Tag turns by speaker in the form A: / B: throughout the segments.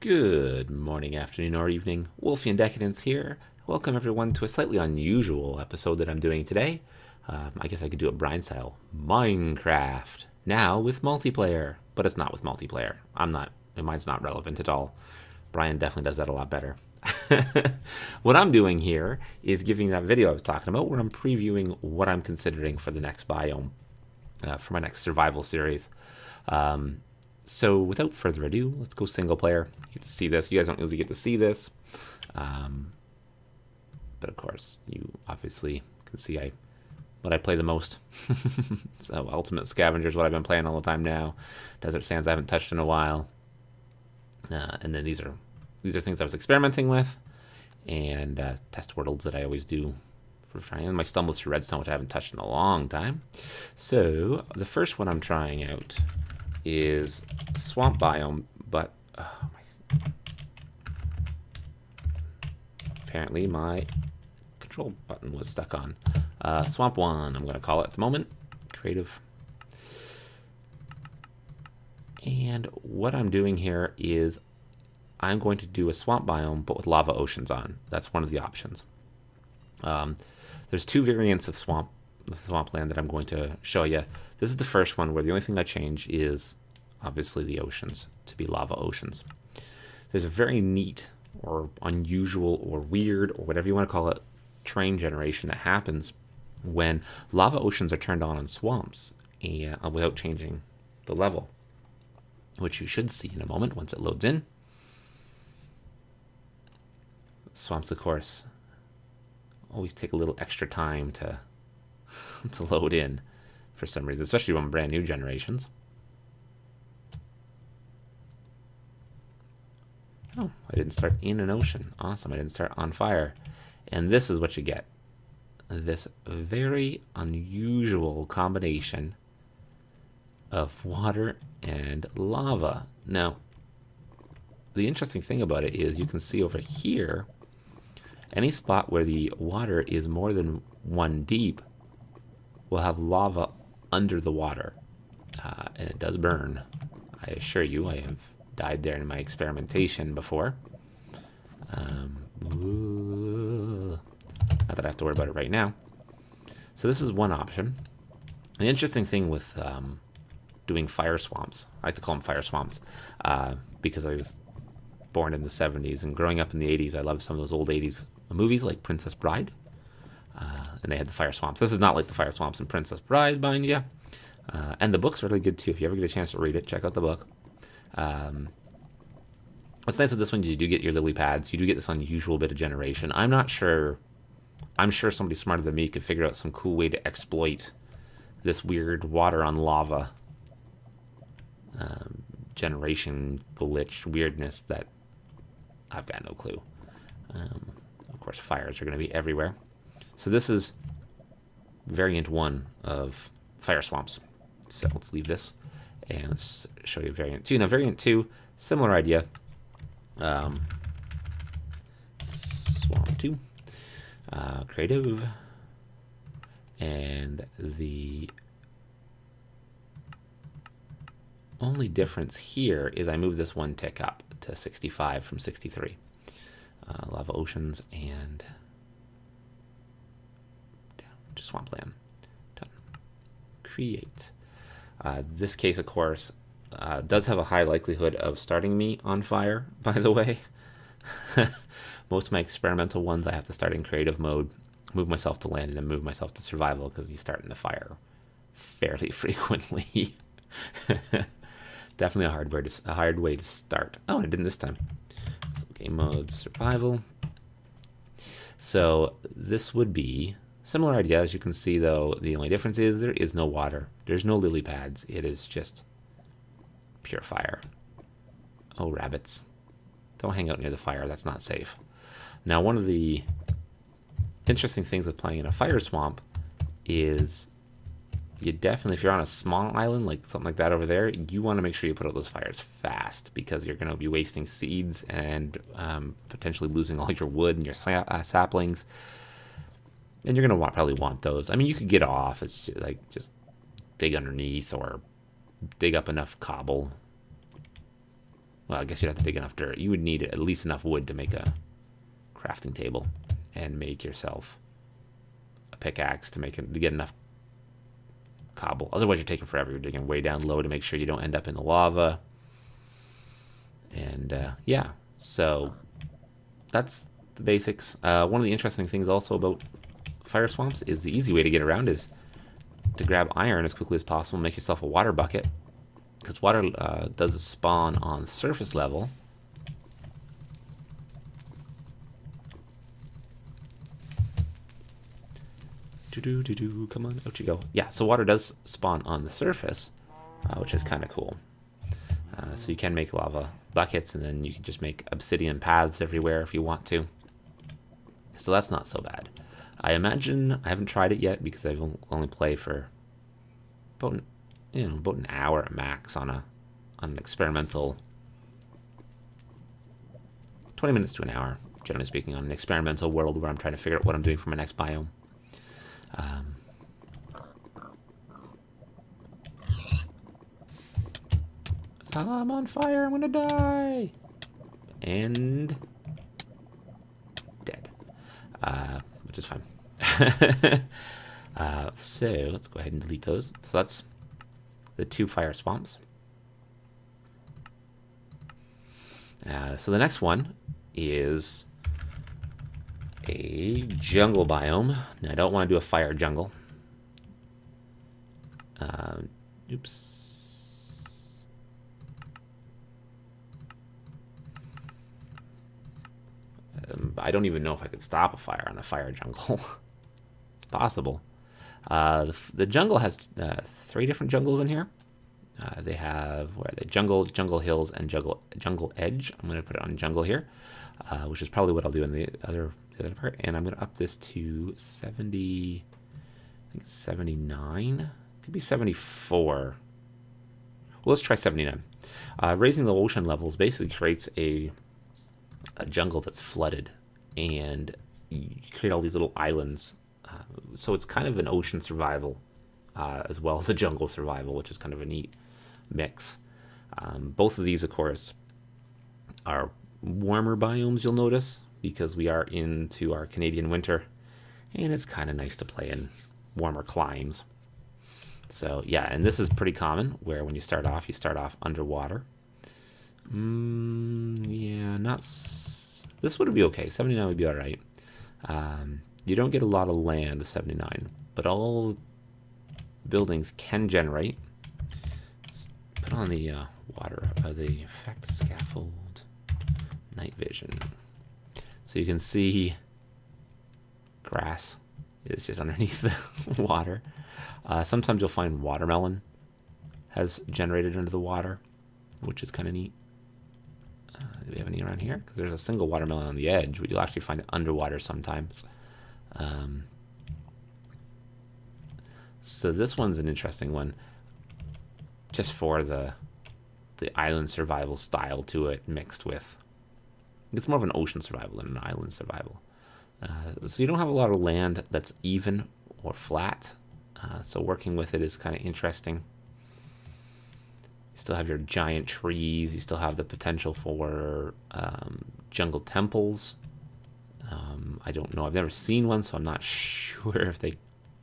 A: Good morning, afternoon, or evening. Wolfian Decadence here. Welcome everyone to a slightly unusual episode that I'm doing today. I guess I could do it Brian style. Minecraft. Now with multiplayer. But it's not with multiplayer. Mine's not relevant at all. Brian definitely does that a lot better. What I'm doing here is giving that video I was talking about where I'm previewing what I'm considering for the next biome, for my next survival series. So without further ado, let's go single player. You get to see this. You guys don't usually get to see this. But of course, you obviously can see what I play the most. So Ultimate Scavenger is what I've been playing all the time now. Desert Sands I haven't touched in a while. And then these are things I was experimenting with. And test worlds that I always do for trying. And my stumbles through redstone, which I haven't touched in a long time. So the first one I'm trying out is swamp biome, but apparently my control button was stuck on. Swamp 1, I'm going to call it at the moment. Creative. And what I'm doing here is I'm going to do a swamp biome, but with lava oceans on. That's one of the options. There's two variants of swampland that I'm going to show you. This is the first one where the only thing I change is obviously the oceans to be lava oceans. There's a very neat or unusual or weird or whatever you want to call it terrain generation that happens when lava oceans are turned on swamps and without changing the level, which you should see in a moment once it loads in. Swamps, of course, always take a little extra time to load in for some reason, especially on brand new generations. Oh, I didn't start in an ocean. Awesome, I didn't start on fire. And this is what you get. This very unusual combination of water and lava. Now, the interesting thing about it is you can see over here, any spot where the water is more than 1 deep will have lava under the water, and it does burn. I assure you, I have died there in my experimentation before. Not that I have to worry about it right now. So this is one option. The interesting thing with doing fire swamps, I like to call them fire swamps, because I was born in the 70s and growing up in the 80s, I loved some of those old 80s movies like Princess Bride. And they had the fire swamps. This is not like the fire swamps in Princess Bride, mind you. And the book's really good too. If you ever get a chance to read it, check out the book. What's nice with this one, you do get your lily pads. You do get this unusual bit of generation. I'm not sure. I'm sure somebody smarter than me could figure out some cool way to exploit this weird water on lava generation glitch weirdness that I've got no clue. Of course, fires are going to be everywhere. So this is variant 1 of fire swamps. So let's leave this and let's show you variant 2. Now variant 2, similar idea. Swamp 2. Creative. And the only difference here is I move this 1 tick up to 65 from 63. Lava oceans and swampland. Done. Create. This case, of course, does have a high likelihood of starting me on fire, by the way. Most of my experimental ones I have to start in creative mode, move myself to land, and then move myself to survival because you start in the fire fairly frequently. Definitely a hard way to start. Oh, I didn't this time. So game mode, survival. So this would be similar idea. As you can see, though, the only difference is there is no water. There's no lily pads. It is just pure fire. Oh, rabbits. Don't hang out near the fire. That's not safe. Now, one of the interesting things with playing in a fire swamp is you definitely, if you're on a small island, like something like that over there, you want to make sure you put out those fires fast because you're going to be wasting seeds and potentially losing all your wood and your saplings. And you're going to probably want those. I mean, you could get off. It's just dig underneath or dig up enough cobble Well, I guess you'd have to dig enough dirt. You would need at least enough wood to make a crafting table and make yourself a pickaxe to get enough cobble. Otherwise, you're taking forever. You're digging way down low to make sure you don't end up in the lava. And yeah, so that's the basics. One of the interesting things also about fire swamps is the easy way to get around is to grab iron as quickly as possible and make yourself a water bucket. Because water does spawn on surface level. Come on, out you go. Yeah, so water does spawn on the surface, which is kind of cool. So you can make lava buckets, and then you can just make obsidian paths everywhere if you want to. So that's not so bad. I imagine, I haven't tried it yet because I've only played for about an hour at max on an experimental, 20 minutes to an hour, generally speaking, on an experimental world where I'm trying to figure out what I'm doing for my next biome. I'm on fire, I'm gonna die! And dead. Which is fine. So let's go ahead and delete those. So that's the 2 fire swamps. So the next one is a jungle biome. Now I don't want to do a fire jungle. Oops. I don't even know if I could stop a fire on a fire jungle. It's possible. The jungle has 3 different jungles in here. They have jungle hills and jungle edge. I'm going to put it on jungle here, which is probably what I'll do in the other part. And I'm going to up this to 70. I think 79. Could be 74. Well, let's try 79. Raising the ocean levels basically creates a jungle that's flooded, and you create all these little islands. So it's kind of an ocean survival as well as a jungle survival, which is kind of a neat mix. Both of these, of course, are warmer biomes, you'll notice, because we are into our Canadian winter, and it's kind of nice to play in warmer climes. So yeah, and this is pretty common, where when you start off underwater. Yeah, this would be okay. 79 would be all right. You don't get a lot of land with 79, but all buildings can generate. Let's put on the the effect scaffold, night vision, so you can see grass is just underneath the water. Sometimes you'll find watermelon has generated under the water, which is kind of neat. Do we have any around here? Because there's a single watermelon on the edge, but you'll actually find it underwater sometimes. So this one's an interesting one, just for the island survival style to it, mixed with, it's more of an ocean survival than an island survival. So you don't have a lot of land that's even or flat, so working with it is kind of interesting. You still have your giant trees. You still have the potential for jungle temples. I don't know. I've never seen one, so I'm not sure if they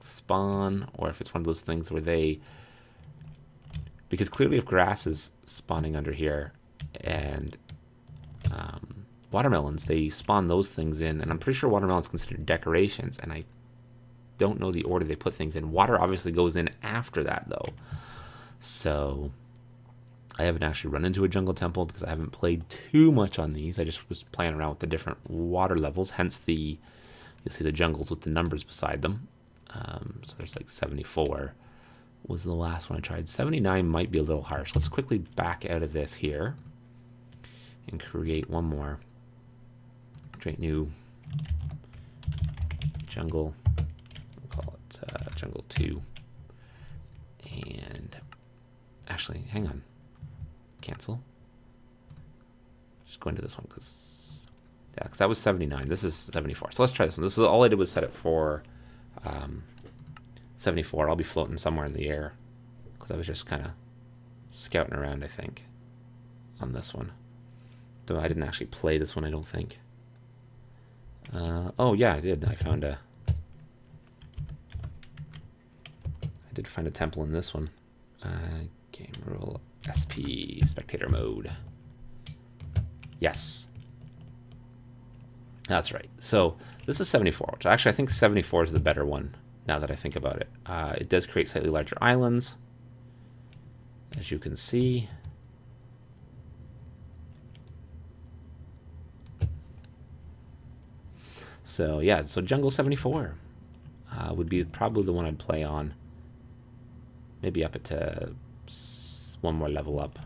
A: spawn or if it's one of those things where because clearly if grass is spawning under here and watermelons, they spawn those things in, and I'm pretty sure watermelons considered decorations, and I don't know the order they put things in. Water obviously goes in after that, though. So I haven't actually run into a jungle temple because I haven't played too much on these. I just was playing around with the different water levels, hence you'll see the jungles with the numbers beside them. So there's like 74 was the last one I tried. 79 might be a little harsh. Let's quickly back out of this here and create one more. Create new jungle. We'll call it jungle 2. And actually, hang on. Cancel. Just go into this one because that was 79. This is 74. So let's try this one. This is all I did was set it for 74. I'll be floating somewhere in the air because I was just kind of scouting around, I think, on this one. Though I didn't actually play this one, I don't think. Oh yeah, I did. I did find a temple in this one. Game rule SP spectator mode. Yes. That's right. So this is 74, which actually I think 74 is the better one now that I think about it. It does create slightly larger islands, as you can see. So yeah, so Jungle 74 would be probably the one I'd play on. Maybe up it to one more level up,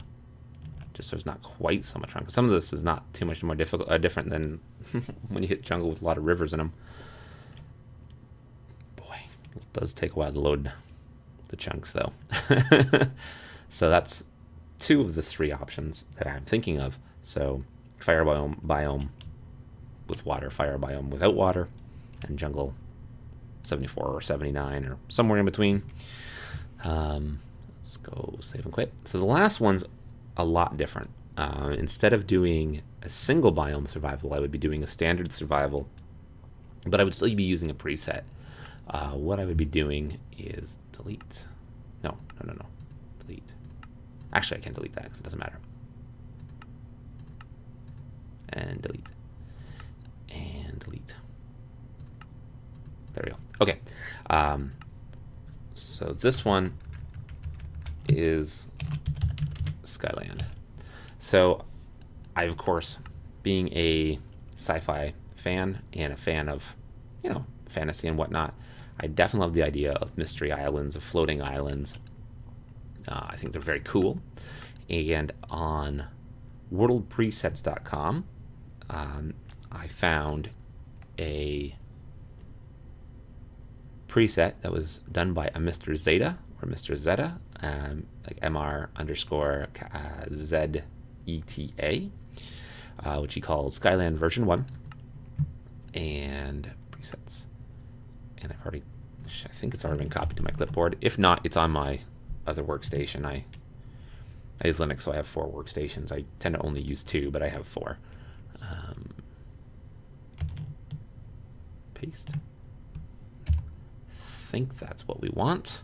A: just so it's not quite so much fun. Because some of this is not too much more different than when you hit jungle with a lot of rivers in them. Boy, it does take a while to load the chunks, though. So that's two of the three options that I'm thinking of. So fire biome with water, fire biome without water, and jungle 74 or 79 or somewhere in between. Let's go save and quit. So the last one's a lot different. Instead of doing a single biome survival, I would be doing a standard survival, but I would still be using a preset. What I would be doing is delete. No. Delete. Actually, I can't delete that because it doesn't matter. And delete. And delete. There we go. Okay. So this one is Skyland. So I, of course, being a sci-fi fan and a fan of, fantasy and whatnot, I definitely love the idea of mystery islands, of floating islands. I think they're very cool. And on worldpresets.com, I found a preset that was done by a Mr. Zeta or Mr. Zeta, like MR_ZETA, which he called Skyland version 1, and presets. And I think it's already been copied to my clipboard. If not, it's on my other workstation. I use Linux, so I have 4 workstations. I tend to only use 2, but I have 4. Paste. I think that's what we want.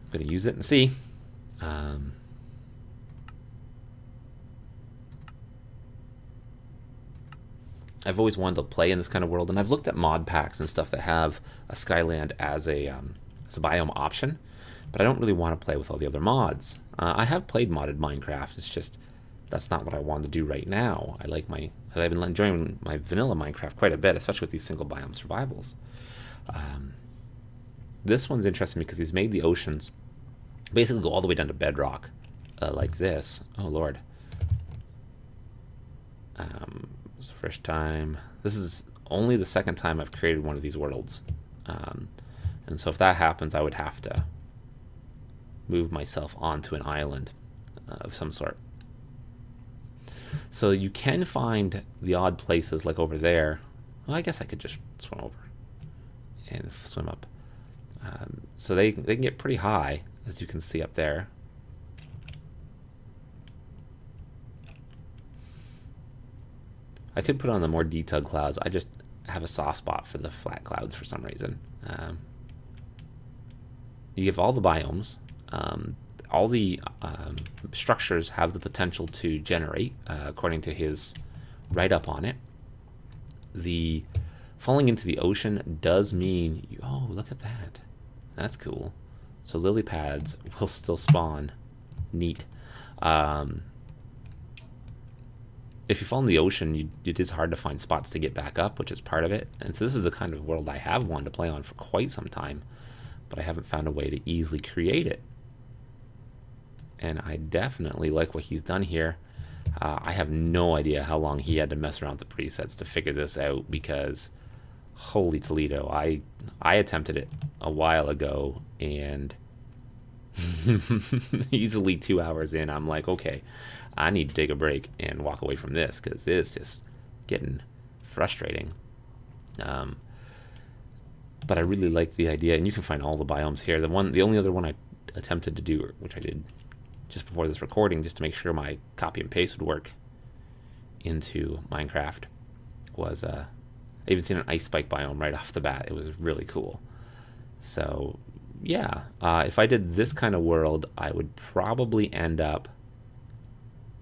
A: I'm going to use it and see. I've always wanted to play in this kind of world, and I've looked at mod packs and stuff that have a Skyland as a biome option, but I don't really want to play with all the other mods. I have played modded Minecraft. It's just that's not what I want to do right now. I've been enjoying my vanilla Minecraft quite a bit, especially with these single biome survivals. This one's interesting because he's made the oceans basically go all the way down to bedrock, like this. Oh Lord. It's the first time. This is only the second time I've created one of these worlds. And so if that happens, I would have to move myself onto an island of some sort. So you can find the odd places like over there. Well, I guess I could just swim over and swim up. So they can get pretty high, as you can see up there. I could put on the more detailed clouds. I just have a soft spot for the flat clouds for some reason. You have all the biomes. All the structures have the potential to generate, according to his write-up on it. The falling into the ocean does mean... oh, look at that. That's cool. So lily pads will still spawn. Neat. If you fall in the ocean, it is hard to find spots to get back up, which is part of it. And so this is the kind of world I have wanted to play on for quite some time, but I haven't found a way to easily create it. And I definitely like what he's done here. I have no idea how long he had to mess around with the presets to figure this out, because holy Toledo, I attempted it a while ago, and easily 2 hours in, I'm like, okay, I need to take a break and walk away from this, because it's just getting frustrating. But I really like the idea, and you can find all the biomes here. The only other one I attempted to do, which I did just before this recording, just to make sure my copy and paste would work, into Minecraft was I even seen an ice spike biome right off the bat. It was really cool. So yeah, if I did this kind of world, I would probably end up,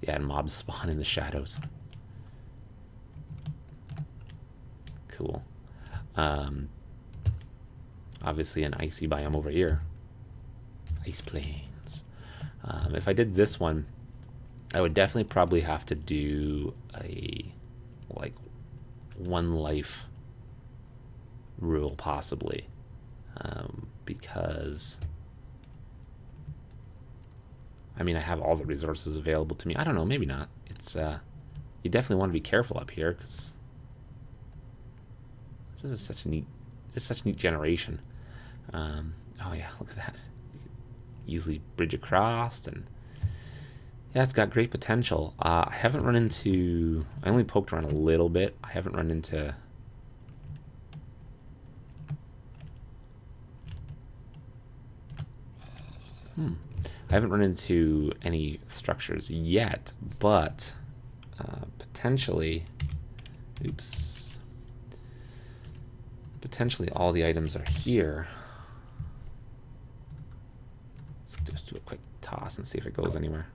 A: yeah, mobs spawn in the shadows. Cool. Obviously an icy biome over here. Ice plains. If I did this one, I would definitely probably have to do a like one life rule possibly, because I mean I have all the resources available to me. I don't know, maybe not. It's you definitely want to be careful up here because this is such a neat generation. Oh yeah, look at that. Easily bridge across, and yeah, it's got great potential. I haven't run into, I only poked around a little bit. I haven't run into I haven't run into any structures yet, but potentially, oops, potentially all the items are here. Let's just do a quick toss and see if it goes anywhere.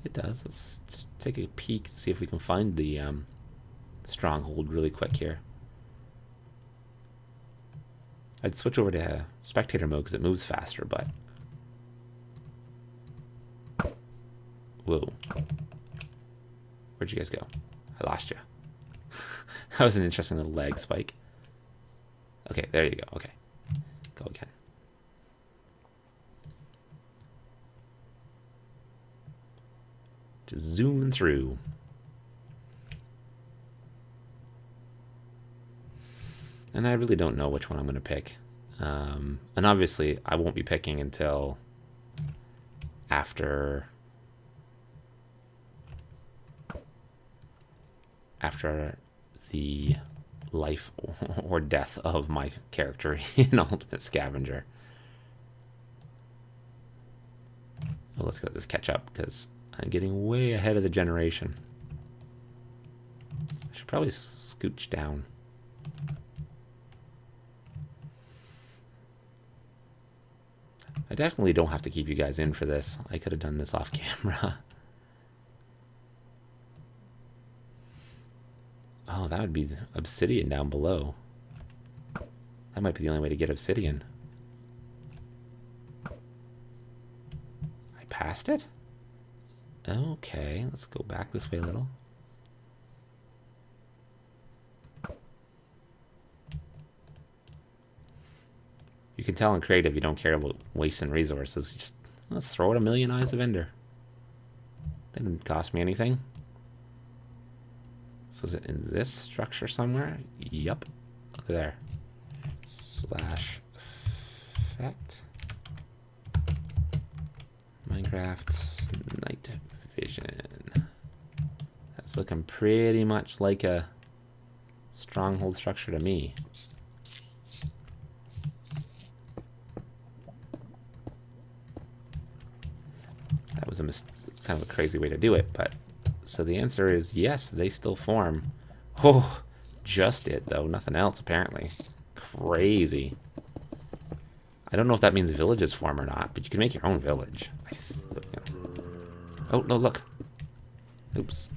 A: It does. Let's just take a peek to see if we can find the stronghold really quick here. I'd switch over to spectator mode because it moves faster, but whoa, where'd you guys go? I lost you. That was an interesting little lag spike. Okay, there you go. Okay, go again. Just zooming through. And I really don't know which one I'm going to pick. And obviously, I won't be picking until after the life or death of my character in Ultimate Scavenger. Well, let's let this catch up because I'm getting way ahead of the generation. I should probably scooch down. I definitely don't have to keep you guys in for this. I could have done this off camera. Oh, that would be obsidian down below. That might be the only way to get obsidian. I passed it? Okay, let's go back this way a little. You can tell in creative you don't care about wasting resources. You just, let's throw out 1,000,000 eyes of ender. That didn't cost me anything. So is it in this structure somewhere? Yup. Look there. /effect. Minecraft night vision. That's looking pretty much like a stronghold structure to me. That was kind of a crazy way to do it, but so the answer is yes, they still form. Oh, just it though, nothing else apparently. Crazy. I don't know if that means villages form or not, but you can make your own village. Oh no, look. Oops.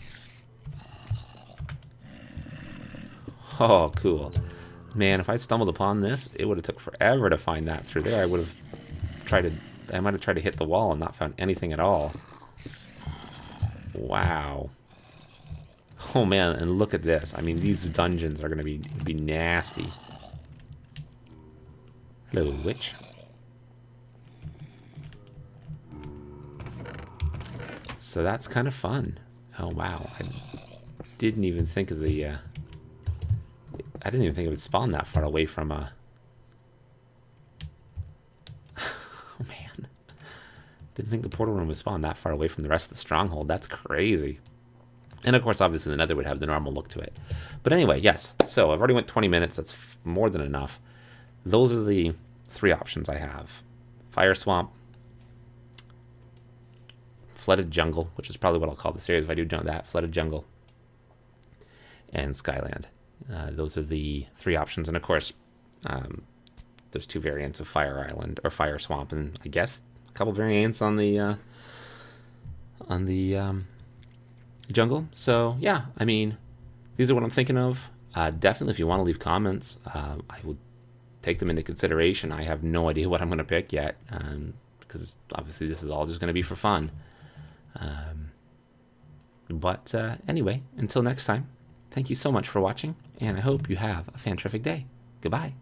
A: Oh, cool. Man, if I'd stumbled upon this, it would have took forever to find that through there. I might have tried to hit the wall and not found anything at all. Wow. Oh man, and look at this. I mean, these dungeons are gonna be nasty. Hello, witch. So that's kind of fun. Oh wow, I didn't even think of the. I didn't even think it would spawn that far away from a. Oh man, didn't think the portal room would spawn that far away from the rest of the stronghold. That's crazy. And of course, obviously, the Nether would have the normal look to it. But anyway, yes. So I've already went 20 minutes. That's more than enough. Those are the 3 options I have: Fire Swamp, Flooded Jungle, which is probably what I'll call the series if I do that. Flooded Jungle, and Skyland. Those are the 3 options, and of course, there's 2 variants of Fire Island or Fire Swamp, and I guess a couple variants on the jungle. So yeah, I mean, these are what I'm thinking of. Definitely, if you want to leave comments, I will take them into consideration. I have no idea what I'm going to pick yet, because obviously this is all just going to be for fun. But anyway, until next time, thank you so much for watching, and I hope you have a fan-terrific day. Goodbye.